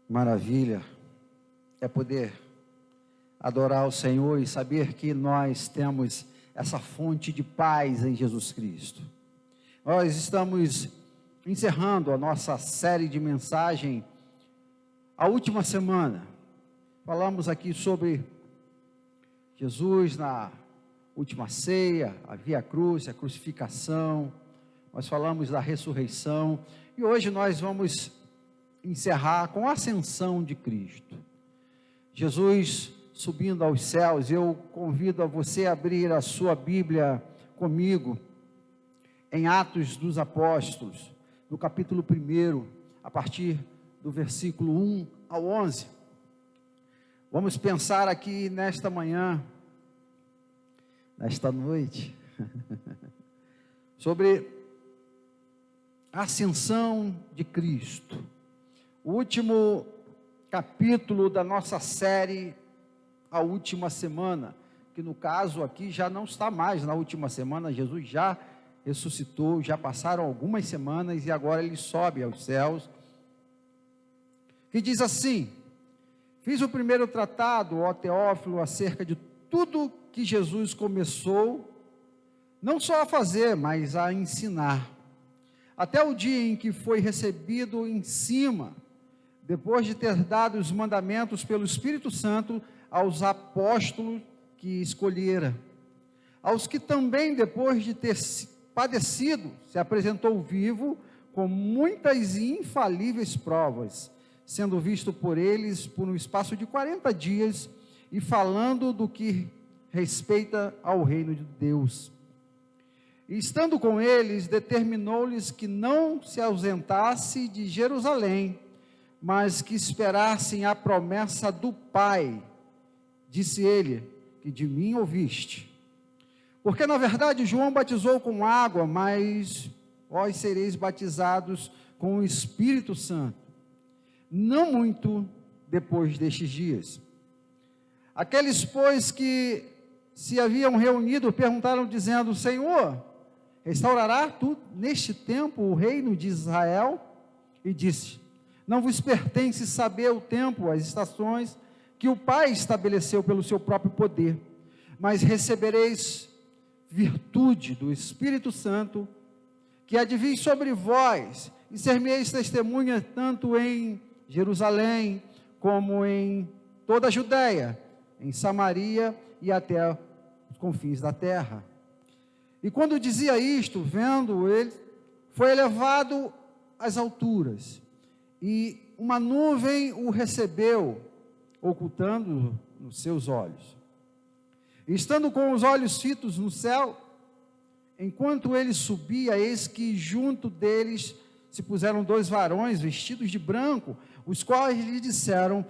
Maravilha é poder adorar o Senhor e saber que nós temos essa fonte de paz em Jesus Cristo. Nós estamos encerrando a nossa série de mensagem, a última semana. Falamos aqui sobre Jesus na última ceia, a Via Cruz, a crucificação. Nós falamos da ressurreição e hoje nós vamos encerrar com a ascensão de Cristo. Jesus subindo aos céus. Eu convido a você a abrir a sua Bíblia comigo em Atos dos Apóstolos, no capítulo 1, a partir do versículo 1 ao 11. Vamos pensar aqui nesta manhã, nesta noite, sobre a ascensão de Cristo. O último capítulo da nossa série, a última semana, que no caso aqui já não está mais na última semana. Jesus já ressuscitou, já passaram algumas semanas e agora ele sobe aos céus, que diz assim: fiz o primeiro tratado, ó Teófilo, acerca de tudo que Jesus começou, não só a fazer, mas a ensinar, até o dia em que foi recebido em cima, depois de ter dado os mandamentos pelo Espírito Santo aos apóstolos que escolhera, aos que também, depois de ter padecido, se apresentou vivo, com muitas e infalíveis provas, sendo visto por eles por um espaço de 40 dias, e falando do que respeita ao reino de Deus. E estando com eles, determinou-lhes que não se ausentasse de Jerusalém, mas que esperassem a promessa do Pai. Disse ele, que de mim ouviste. Porque na verdade João batizou com água, mas vós sereis batizados com o Espírito Santo, não muito depois destes dias. Aqueles, pois, que se haviam reunido, perguntaram dizendo: Senhor, restaurará tu neste tempo o reino de Israel? E disse: não vos pertence saber o tempo, as estações que o Pai estabeleceu pelo seu próprio poder, mas recebereis virtude do Espírito Santo, que há de vir sobre vós, e ser-me-eis testemunha tanto em Jerusalém, como em toda a Judéia, em Samaria e até os confins da terra. E quando dizia isto, vendo ele, foi elevado às alturas, e uma nuvem o recebeu, ocultando nos seus olhos. E estando com os olhos fitos no céu, enquanto ele subia, eis que junto deles se puseram 2 varões vestidos de branco, os quais lhe disseram: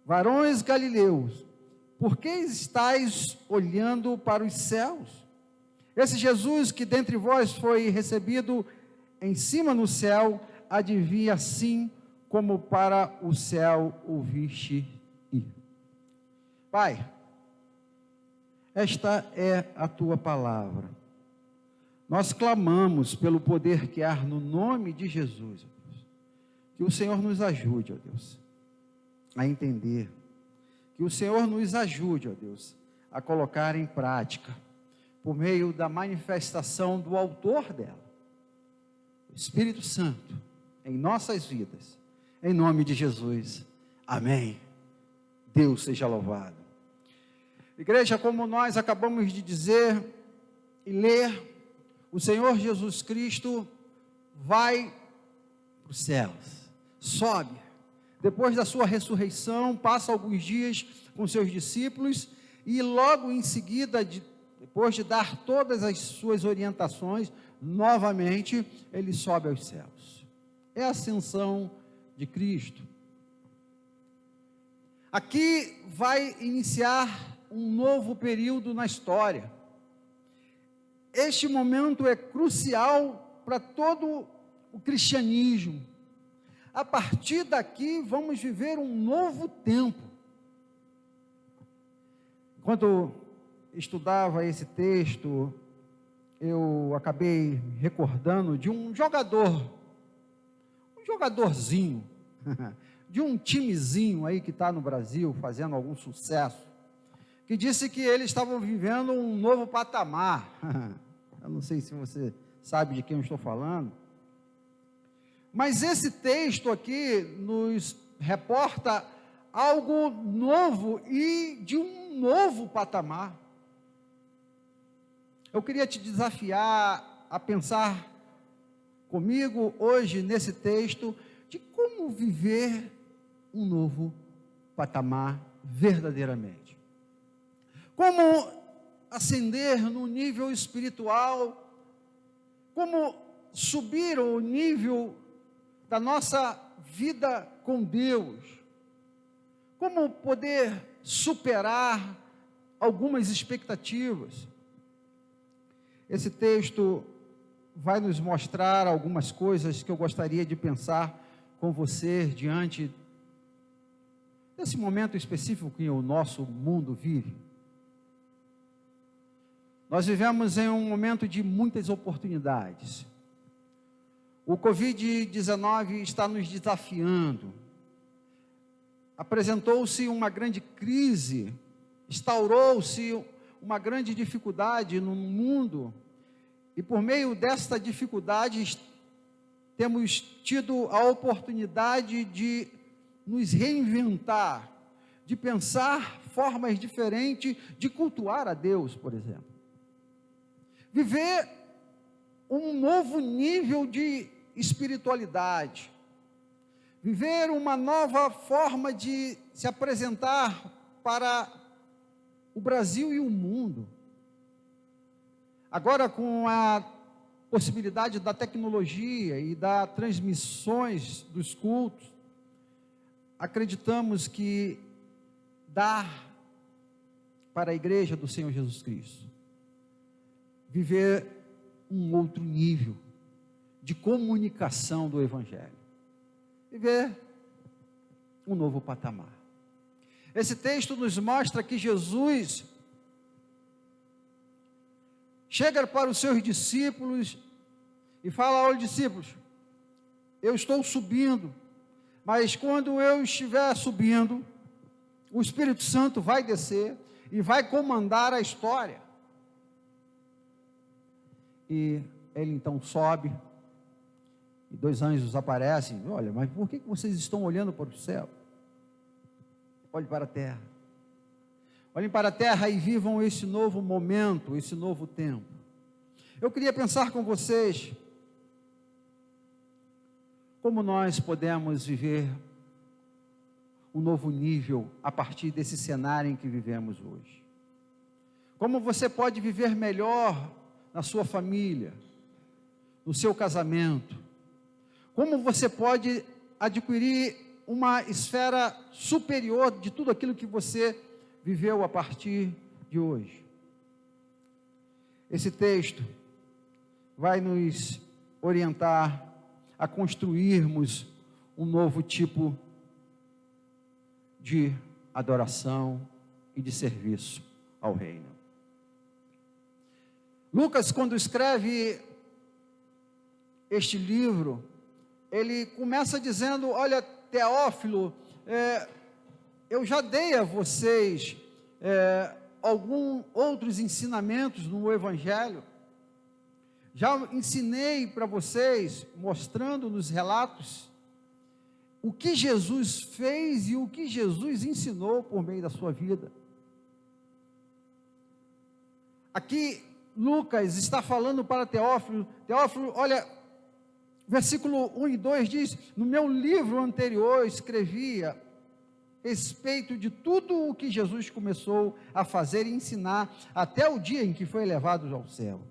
varões galileus, por que estáis olhando para os céus? Esse Jesus que dentre vós foi recebido em cima no céu, há de vir assim como para o céu o viste ir. Pai, esta é a tua palavra. Nós clamamos pelo poder que há no nome de Jesus, ó Deus. Que o Senhor nos ajude, ó Deus, a entender. Que o Senhor nos ajude, ó Deus, a colocar em prática, por meio da manifestação do autor dela, o Espírito Santo, em nossas vidas, em nome de Jesus, amém. Deus seja louvado. Igreja, como nós acabamos de dizer e ler, o Senhor Jesus Cristo vai para os céus, sobe, depois da sua ressurreição, passa alguns dias com seus discípulos, e logo em seguida, depois de dar todas as suas orientações, novamente, ele sobe aos céus. É a ascensão de Cristo. Aqui vai iniciar um novo período na história. Este momento é crucial para todo o cristianismo. A partir daqui, vamos viver um novo tempo. Enquanto estudava esse texto, eu acabei recordando de um jogadorzinho de um timezinho aí que está no Brasil, fazendo algum sucesso, que disse que eles estavam vivendo um novo patamar. Eu não sei se você sabe de quem eu estou falando, mas esse texto aqui nos reporta algo novo e de um novo patamar. Eu queria te desafiar a pensar comigo hoje nesse texto de como viver um novo patamar verdadeiramente. Como ascender no nível espiritual, como subir o nível da nossa vida com Deus, como poder superar algumas expectativas. Esse texto vai nos mostrar algumas coisas que eu gostaria de pensar com você diante desse momento específico que o nosso mundo vive. Nós vivemos em um momento de muitas oportunidades. O Covid-19 está nos desafiando. Apresentou-se uma grande crise, instaurou-se uma grande dificuldade no mundo, e por meio desta dificuldade temos tido a oportunidade de nos reinventar, de pensar formas diferentes de cultuar a Deus, por exemplo. Viver um novo nível de espiritualidade, viver uma nova forma de se apresentar para o Brasil e o mundo. Agora, com a possibilidade da tecnologia e das transmissões dos cultos, acreditamos que dar para a igreja do Senhor Jesus Cristo, viver um outro nível de comunicação do Evangelho, viver um novo patamar. Esse texto nos mostra que Jesus chega para os seus discípulos e fala aos discípulos: eu estou subindo, mas quando eu estiver subindo, o Espírito Santo vai descer e vai comandar a história. E ele então sobe, e 2 anjos aparecem. Olha, mas por que vocês estão olhando para o céu? Olhem para a terra. Olhem para a terra e vivam esse novo momento, esse novo tempo. Eu queria pensar com vocês como nós podemos viver um novo nível a partir desse cenário em que vivemos hoje. Como você pode viver melhor na sua família, no seu casamento. Como você pode adquirir uma esfera superior de tudo aquilo que você viveu a partir de hoje. Esse texto vai nos orientar a construirmos um novo tipo de adoração e de serviço ao reino. Lucas, quando escreve este livro, ele começa dizendo: olha, Teófilo, eu já dei a vocês alguns outros ensinamentos no Evangelho, já ensinei para vocês, mostrando nos relatos, o que Jesus fez e o que Jesus ensinou por meio da sua vida. Aqui, Lucas está falando para Teófilo: Teófilo, olha, versículo 1 e 2 diz: no meu livro anterior eu escrevia respeito de tudo o que Jesus começou a fazer e ensinar até o dia em que foi elevado ao céu.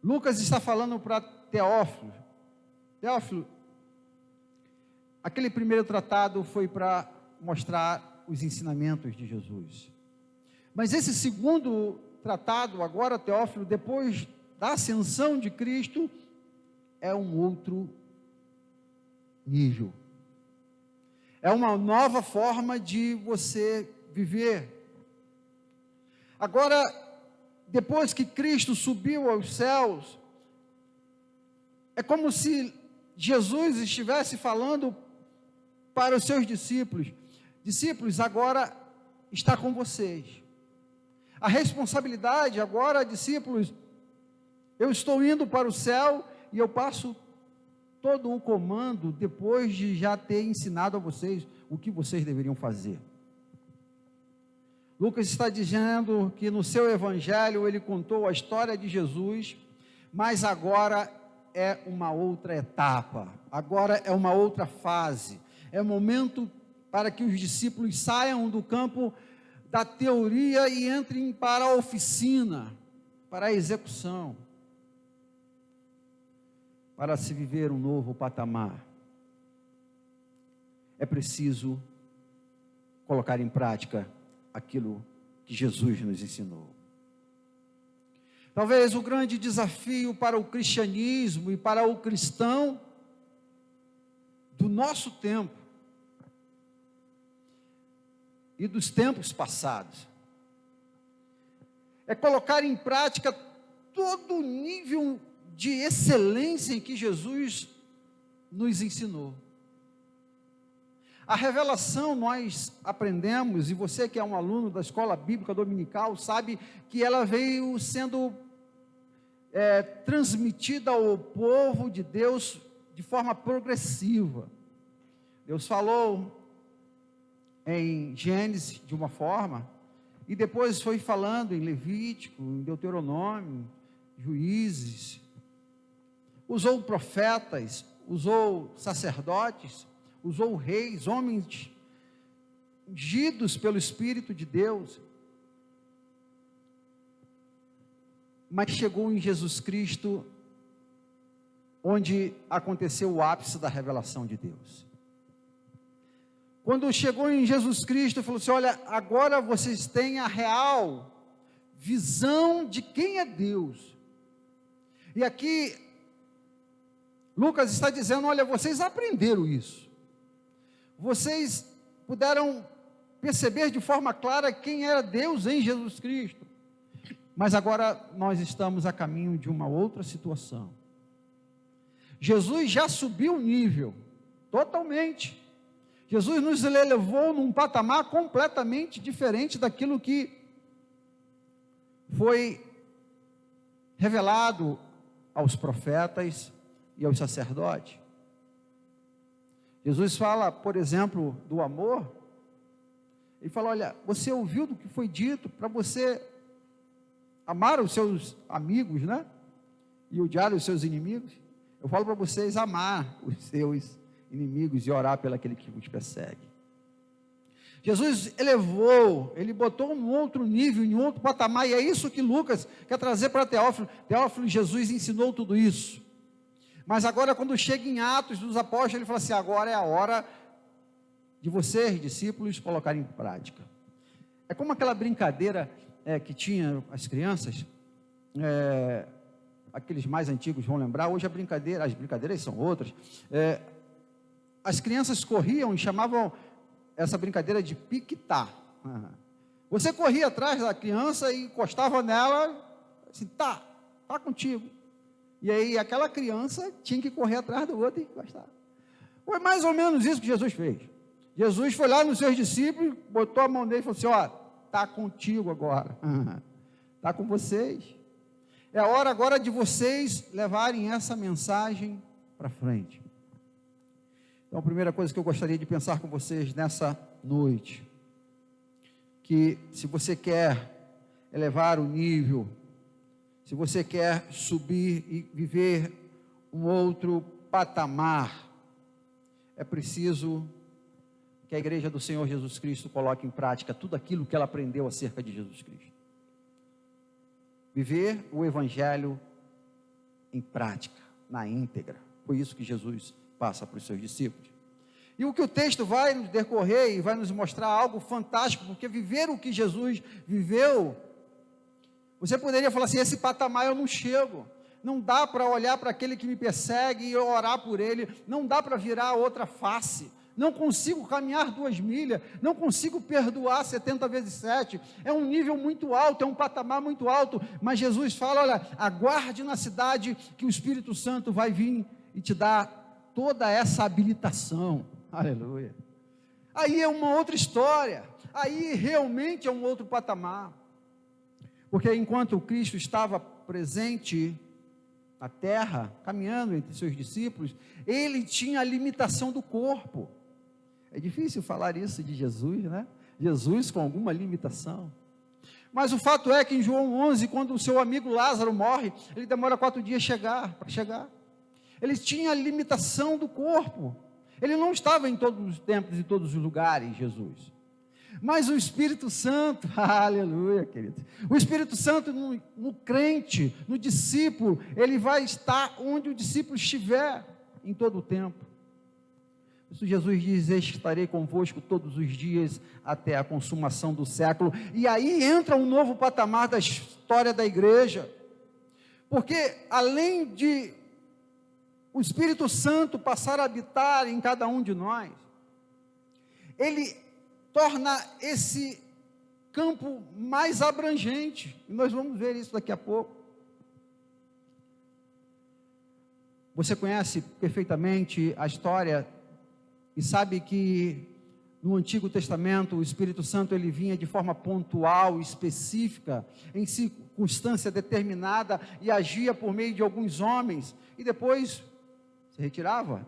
Lucas está falando para Teófilo: Teófilo, aquele primeiro tratado foi para mostrar os ensinamentos de Jesus, mas esse segundo tratado, agora, Teófilo, depois da ascensão de Cristo, é um outro nível, é uma nova forma de você viver. Agora, depois que Cristo subiu aos céus, é como se Jesus estivesse falando para os seus discípulos: discípulos, agora está com vocês. A responsabilidade agora, discípulos, eu estou indo para o céu e eu passo todo o comando depois de já ter ensinado a vocês o que vocês deveriam fazer. Lucas está dizendo que no seu evangelho ele contou a história de Jesus, mas agora é uma outra etapa, agora é uma outra fase, é o momento para que os discípulos saiam do campo da teoria e entrem para a oficina, para a execução, para se viver um novo patamar. É preciso colocar em prática aquilo que Jesus nos ensinou. Talvez o grande desafio para o cristianismo e para o cristão do nosso tempo e dos tempos passados é colocar em prática todo o nível de excelência em que Jesus nos ensinou. A revelação nós aprendemos, e você que é um aluno da escola bíblica dominical, sabe que ela veio sendo transmitida ao povo de Deus de forma progressiva. Deus falou em Gênesis de uma forma, e depois foi falando em Levítico, em Deuteronômio, Juízes, usou profetas, usou sacerdotes, usou reis, homens ungidos pelo Espírito de Deus, mas chegou em Jesus Cristo, onde aconteceu o ápice da revelação de Deus. Quando chegou em Jesus Cristo, falou assim: olha, agora vocês têm a real visão de quem é Deus. E aqui, Lucas está dizendo: olha, vocês aprenderam isso. Vocês puderam perceber de forma clara quem era Deus em Jesus Cristo. Mas agora nós estamos a caminho de uma outra situação. Jesus já subiu o nível, totalmente. Jesus nos elevou num patamar completamente diferente daquilo que foi revelado aos profetas e aos sacerdotes. Jesus fala, por exemplo, do amor. Ele fala: olha, você ouviu do que foi dito para você amar os seus amigos, né? E odiar os seus inimigos. Eu falo para vocês amar os seus inimigos e orar pelo aquele que vos persegue. Jesus elevou, ele botou um outro nível, em outro patamar, e é isso que Lucas quer trazer para Teófilo. Teófilo, Jesus ensinou tudo isso. Mas agora, quando chega em Atos dos Apóstolos, ele fala assim: agora é a hora de vocês, discípulos, colocarem em prática. É como aquela brincadeira que tinha as crianças, aqueles mais antigos vão lembrar. Hoje as brincadeiras são outras. As crianças corriam e chamavam essa brincadeira de piquetá. Você corria atrás da criança e encostava nela, assim: tá contigo. E aí aquela criança tinha que correr atrás do outro e encostar. Foi mais ou menos isso que Jesus fez. Jesus foi lá nos seus discípulos, botou a mão nele e falou assim: ó, está contigo agora, está com vocês. É a hora agora de vocês levarem essa mensagem para frente. Então, a primeira coisa que eu gostaria de pensar com vocês nessa noite, que se você quer elevar o nível, se você quer subir e viver um outro patamar, é preciso que a igreja do Senhor Jesus Cristo coloque em prática tudo aquilo que ela aprendeu acerca de Jesus Cristo. Viver o Evangelho em prática, na íntegra. Foi isso que Jesus passa para os seus discípulos. E o que o texto vai nos decorrer e vai nos mostrar algo fantástico, porque viver o que Jesus viveu, você poderia falar assim: esse patamar eu não chego. Não dá para olhar para aquele que me persegue e orar por ele. Não dá para virar outra face. Não consigo caminhar 2 milhas, não consigo perdoar 70 vezes 7, é um nível muito alto, é um patamar muito alto, mas Jesus fala: olha, aguarde na cidade que o Espírito Santo vai vir e te dar toda essa habilitação. Aleluia. aí é uma outra história, aí realmente é um outro patamar. Porque enquanto o Cristo estava presente na terra, caminhando entre seus discípulos, ele tinha a limitação do corpo. É difícil falar isso de Jesus, né? Jesus com alguma limitação. Mas o fato é que em João 11, quando o seu amigo Lázaro morre, ele demora 4 dias para chegar. Ele tinha a limitação do corpo. Ele não estava em todos os tempos e todos os lugares, Jesus. Mas o Espírito Santo, aleluia, querido. O Espírito Santo no crente, no discípulo, ele vai estar onde o discípulo estiver em todo o tempo. Isso Jesus diz: estarei convosco todos os dias até a consumação do século. E aí entra um novo patamar da história da igreja. Porque além de o Espírito Santo passar a habitar em cada um de nós, ele torna esse campo mais abrangente, e nós vamos ver isso daqui a pouco. Você conhece perfeitamente a história e sabe que no Antigo Testamento o Espírito Santo ele vinha de forma pontual, específica, em circunstância determinada, e agia por meio de alguns homens, e depois se retirava,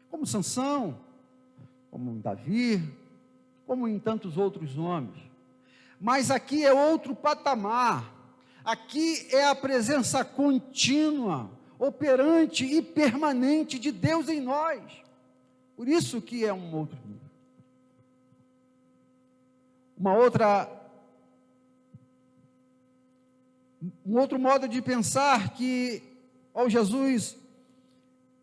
como Sansão, como Davi, como em tantos outros nomes. Mas aqui é outro patamar. Aqui é a presença contínua, operante e permanente de Deus em nós. Por isso que é um outro nível. Um outro modo de pensar que ao Jesus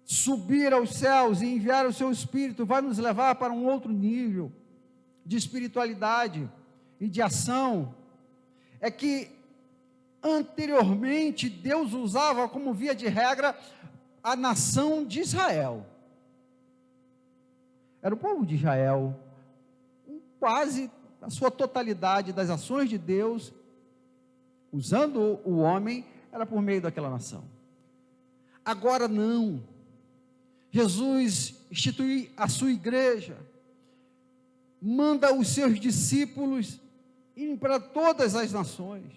subir aos céus e enviar o seu Espírito vai nos levar para um outro nível de espiritualidade e de ação, é que anteriormente Deus usava como via de regra a nação de Israel. Era o povo de Israel, quase a sua totalidade das ações de Deus, usando o homem, era por meio daquela nação. Agora não. Jesus institui a sua igreja, manda os seus discípulos ir para todas as nações.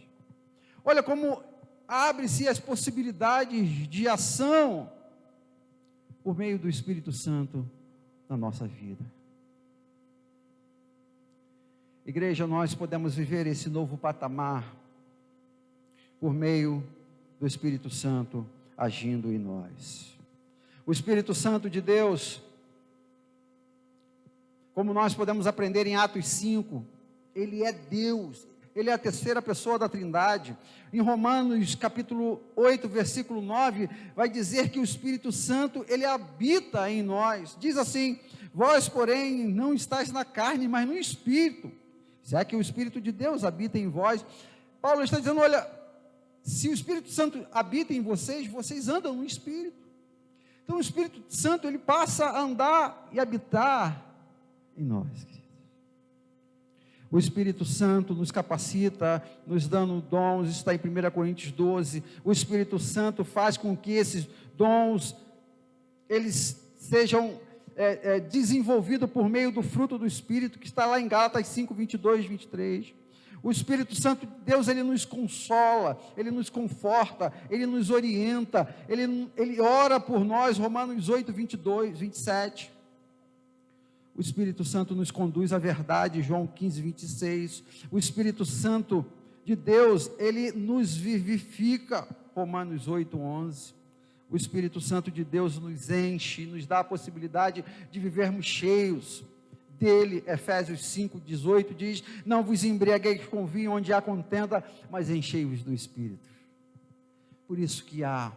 Olha como abre-se as possibilidades de ação por meio do Espírito Santo na nossa vida. Igreja, nós podemos viver esse novo patamar por meio do Espírito Santo agindo em nós. O Espírito Santo de Deus, como nós podemos aprender em Atos 5, ele é Deus, ele é a terceira pessoa da Trindade. Em Romanos capítulo 8, versículo 9, vai dizer que o Espírito Santo, ele habita em nós. Diz assim: vós, porém, não estáis na carne, mas no Espírito. Se é que o Espírito de Deus habita em vós. Paulo está dizendo: olha, se o Espírito Santo habita em vocês, vocês andam no Espírito. Então o Espírito Santo, ele passa a andar e habitar em nós. O Espírito Santo nos capacita, nos dando dons, está em 1 Coríntios 12, o Espírito Santo faz com que esses dons, eles sejam desenvolvidos por meio do fruto do Espírito, que está lá em Gálatas 5, 22, 23, o Espírito Santo de Deus, ele nos consola, ele nos conforta, ele nos orienta, ele ora por nós, Romanos 8, 22, 27, o Espírito Santo nos conduz à verdade, João 15, 26, o Espírito Santo de Deus, ele nos vivifica, Romanos 8, 11, o Espírito Santo de Deus nos enche, nos dá a possibilidade de vivermos cheios dele. Efésios 5, 18 diz: não vos embriagueis com vinho onde há contenda, mas enchei-vos do Espírito. Por isso que há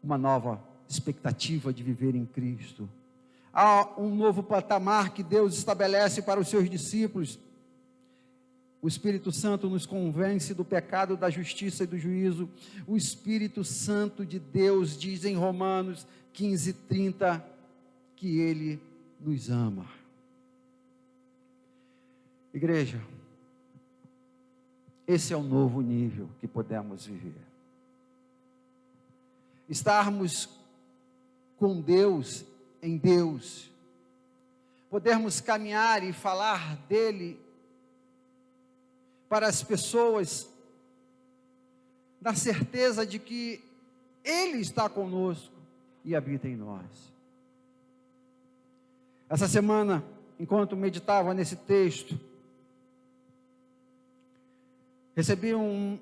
uma nova expectativa de viver em Cristo. Há um novo patamar que Deus estabelece para os seus discípulos. O Espírito Santo nos convence do pecado, da justiça e do juízo. O Espírito Santo de Deus diz em Romanos 15, 30, que Ele nos ama. Igreja, esse é o novo nível que podemos viver. Estarmos com Deus, em Deus, podermos caminhar e falar dele para as pessoas, na certeza de que ele está conosco e habita em nós. Essa semana, enquanto meditava nesse texto, recebi um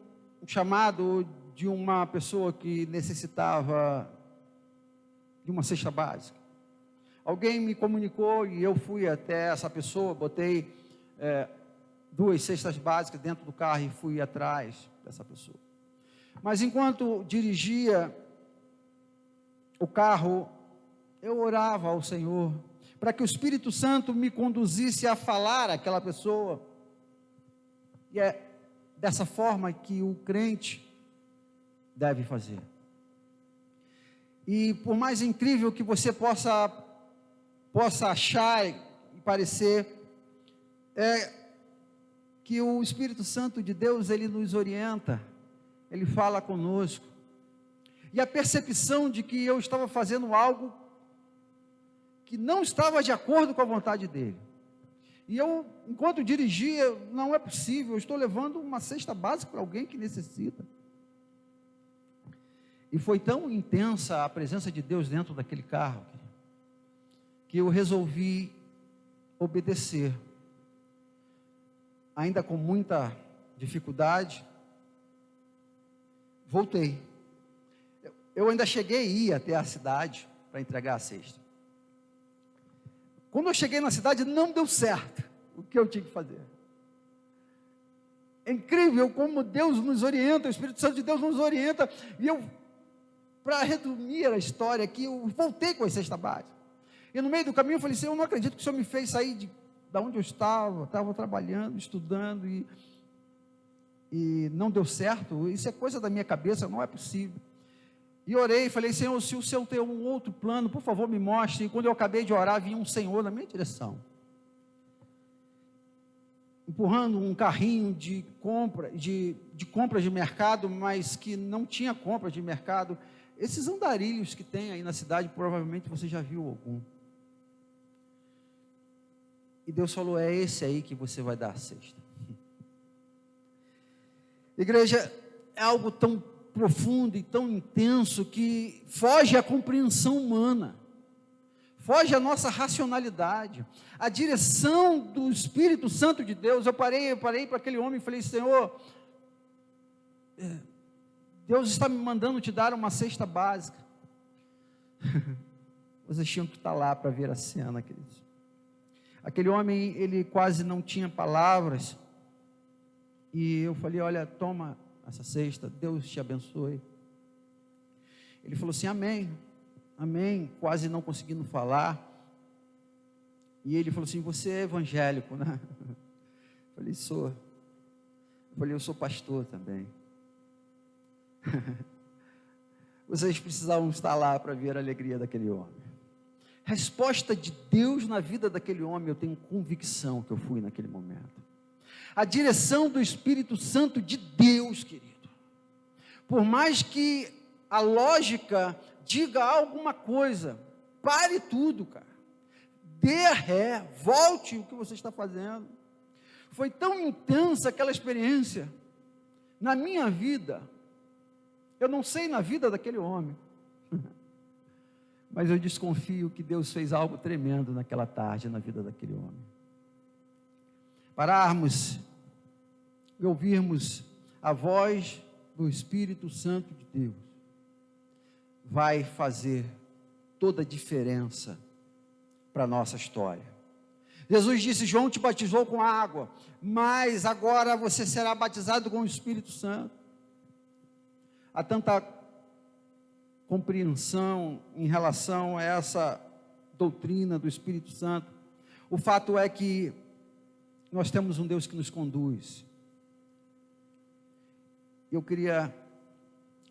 chamado de uma pessoa que necessitava de uma cesta básica. Alguém me comunicou e eu fui até essa pessoa, botei 2 cestas básicas dentro do carro e fui atrás dessa pessoa. Mas enquanto dirigia o carro, eu orava ao Senhor para que o Espírito Santo me conduzisse a falar àquela pessoa. E é dessa forma que o crente deve fazer. E por mais incrível que você possa achar e parecer, que o Espírito Santo de Deus, ele nos orienta, ele fala conosco, e a percepção de que eu estava fazendo algo que não estava de acordo com a vontade dele, e eu, enquanto dirigia, não é possível, eu estou levando uma cesta básica para alguém que necessita, e foi tão intensa a presença de Deus dentro daquele carro, que eu resolvi obedecer, ainda com muita dificuldade. Voltei. Eu ainda cheguei a ir até a cidade para entregar a cesta. Quando eu cheguei na cidade, não deu certo o que eu tinha que fazer. É incrível como Deus nos orienta, o Espírito Santo de Deus nos orienta, e eu, para resumir a história aqui, eu voltei com a cesta básica. E no meio do caminho eu falei, Senhor, eu não acredito que o Senhor me fez sair da onde eu estava trabalhando, estudando, e não deu certo, isso é coisa da minha cabeça, não é possível. E orei, falei, Senhor, se o Senhor tem um outro plano, por favor me mostre. E quando eu acabei de orar, vinha um Senhor na minha direção, empurrando um carrinho de compras de mercado, mas que não tinha compras de mercado. Esses andarilhos que tem aí na cidade, provavelmente você já viu algum. E Deus falou, é esse aí que você vai dar a cesta. Igreja, é algo tão profundo e tão intenso que foge à compreensão humana, foge à nossa racionalidade, a direção do Espírito Santo de Deus. Eu parei para aquele homem e falei, Senhor, Deus está me mandando te dar uma cesta básica. Vocês tinham que estar lá para ver a cena, queridos. Aquele homem, ele quase não tinha palavras, e eu falei, olha, toma essa cesta, Deus te abençoe. Ele falou assim, amém, amém, quase não conseguindo falar, e ele falou assim, você é evangélico, né? Eu falei, sou. Eu falei, eu sou pastor também. Vocês precisavam estar lá para ver a alegria daquele homem. Resposta de Deus na vida daquele homem, eu tenho convicção que eu fui naquele momento. A direção do Espírito Santo de Deus, querido. Por mais que a lógica diga alguma coisa, pare tudo, cara. Dê ré, volte o que você está fazendo. Foi tão intensa aquela experiência na minha vida. Eu não sei na vida daquele homem. Mas eu desconfio que Deus fez algo tremendo naquela tarde na vida daquele homem. Pararmos e ouvirmos a voz do Espírito Santo de Deus vai fazer toda a diferença para a nossa história. Jesus disse, João te batizou com água, mas agora você será batizado com o Espírito Santo. Há tanta compreensão em relação a essa doutrina do Espírito Santo. O fato é que nós temos um Deus que nos conduz. Eu queria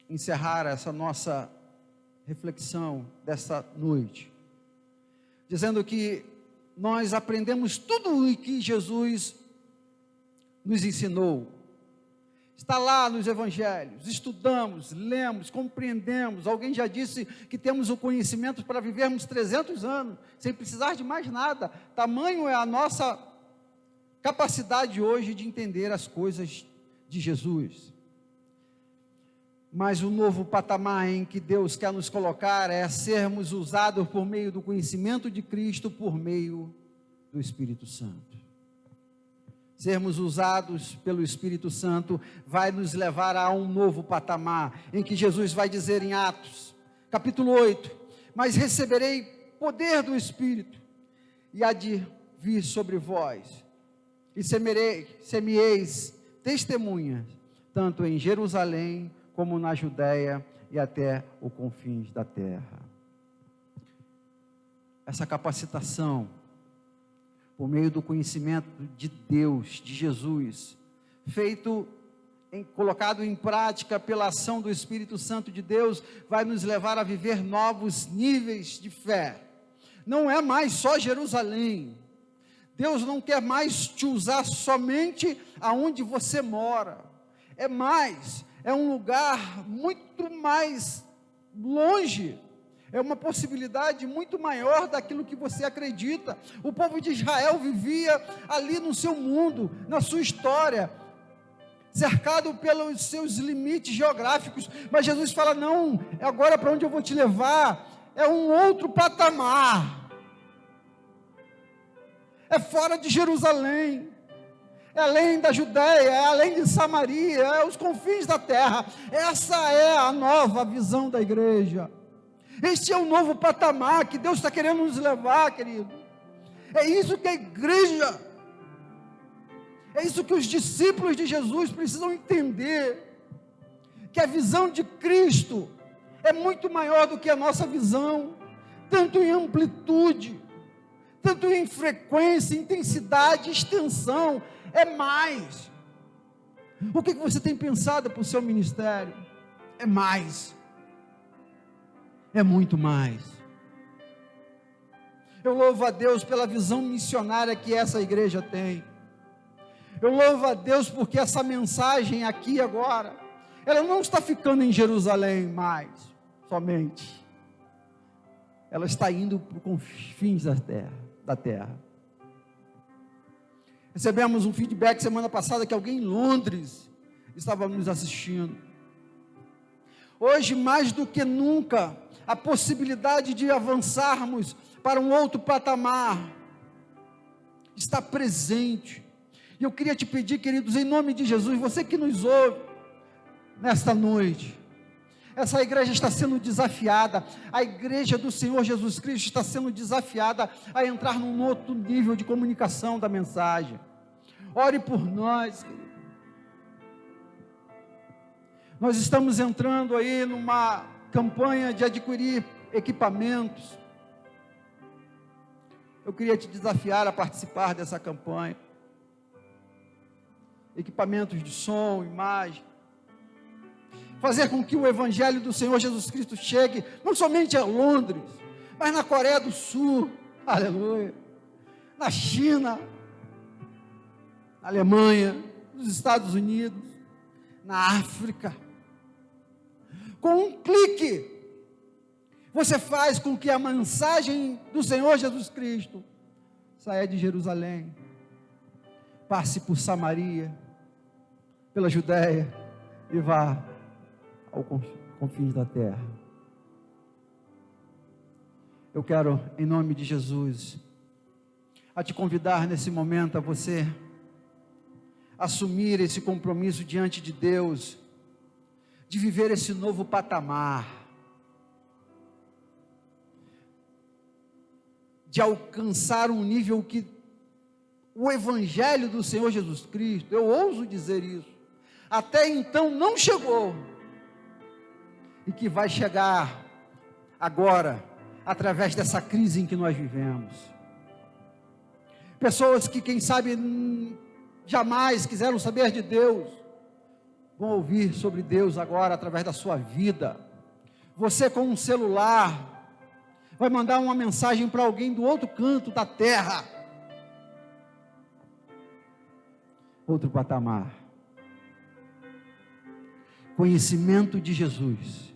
encerrar essa nossa reflexão dessa noite, dizendo que nós aprendemos tudo o que Jesus nos ensinou, Está lá nos evangelhos, estudamos, lemos, compreendemos. Alguém já disse que temos o conhecimento para vivermos 300 anos, sem precisar de mais nada. Tamanho é a nossa capacidade hoje de entender as coisas de Jesus. Mas o novo patamar em que Deus quer nos colocar é sermos usados por meio do conhecimento de Cristo, por meio do Espírito Santo. Sermos usados pelo Espírito Santo vai nos levar a um novo patamar, em que Jesus vai dizer em Atos, capítulo 8, mas receberei poder do Espírito, e há de vir sobre vós, e semeeis testemunhas, tanto em Jerusalém, como na Judéia, e até os confins da terra. Essa capacitação, por meio do conhecimento de Deus, de Jesus, colocado em prática pela ação do Espírito Santo de Deus, vai nos levar a viver novos níveis de fé. Não é mais só Jerusalém. Deus não quer mais te usar somente aonde você mora. É um lugar muito mais longe. É uma possibilidade muito maior daquilo que você acredita. O povo de Israel vivia ali no seu mundo, na sua história, cercado pelos seus limites geográficos, mas Jesus fala, não, agora para onde eu vou te levar, é um outro patamar, é fora de Jerusalém, é além da Judéia, é além de Samaria, é os confins da terra. Essa é a nova visão da igreja. Este é o novo patamar que Deus está querendo nos levar, querido. É isso que a igreja, é isso que os discípulos de Jesus precisam entender, que a visão de Cristo é muito maior do que a nossa visão, tanto em amplitude, tanto em frequência, intensidade, extensão, é mais. O que você tem pensado para o seu ministério? É mais. É muito mais. Eu louvo a Deus pela visão missionária que essa igreja tem. Eu louvo a Deus porque essa mensagem aqui agora, ela não está ficando em Jerusalém mais, somente. Ela está indo para os confins da terra. Recebemos um feedback semana passada que alguém em Londres estava nos assistindo. Hoje, mais do que nunca, a possibilidade de avançarmos para um outro patamar está presente. E eu queria te pedir, queridos, em nome de Jesus, você que nos ouve nesta noite, essa igreja está sendo desafiada, a igreja do Senhor Jesus Cristo está sendo desafiada a entrar num outro nível de comunicação da mensagem. Ore por nós, querido. Nós estamos entrando aí numa campanha de adquirir equipamentos. Eu queria te desafiar a participar dessa campanha. Equipamentos de som, imagem. Fazer com que o Evangelho do Senhor Jesus Cristo chegue, não somente a Londres, mas na Coreia do Sul, aleluia, na China, na Alemanha, nos Estados Unidos, na África. Com um clique, você faz com que a mensagem do Senhor Jesus Cristo saia de Jerusalém, passe por Samaria, pela Judéia e vá aos confins da terra. Eu quero, em nome de Jesus, a te convidar nesse momento a você assumir esse compromisso diante de Deus, de viver esse novo patamar, de alcançar um nível que o Evangelho do Senhor Jesus Cristo, eu ouso dizer isso, até então não chegou, e que vai chegar agora, através dessa crise em que nós vivemos. Pessoas que, quem sabe, jamais quiseram saber de Deus, vão ouvir sobre Deus agora, através da sua vida. Você com um celular, vai mandar uma mensagem para alguém do outro canto da terra. Outro patamar. conhecimento de Jesus,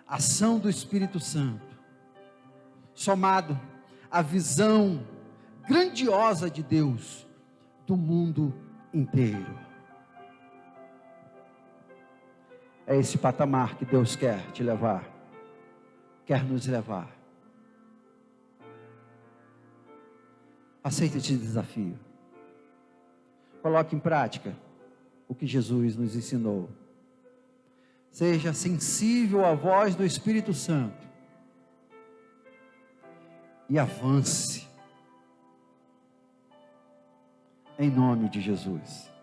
ação do Espírito Santo, somado à visão grandiosa de Deus do mundo inteiro. É esse patamar que Deus quer te levar, quer nos levar. Aceite esse desafio. Coloque em prática o que Jesus nos ensinou. Seja sensível à voz do Espírito Santo e avance em nome de Jesus.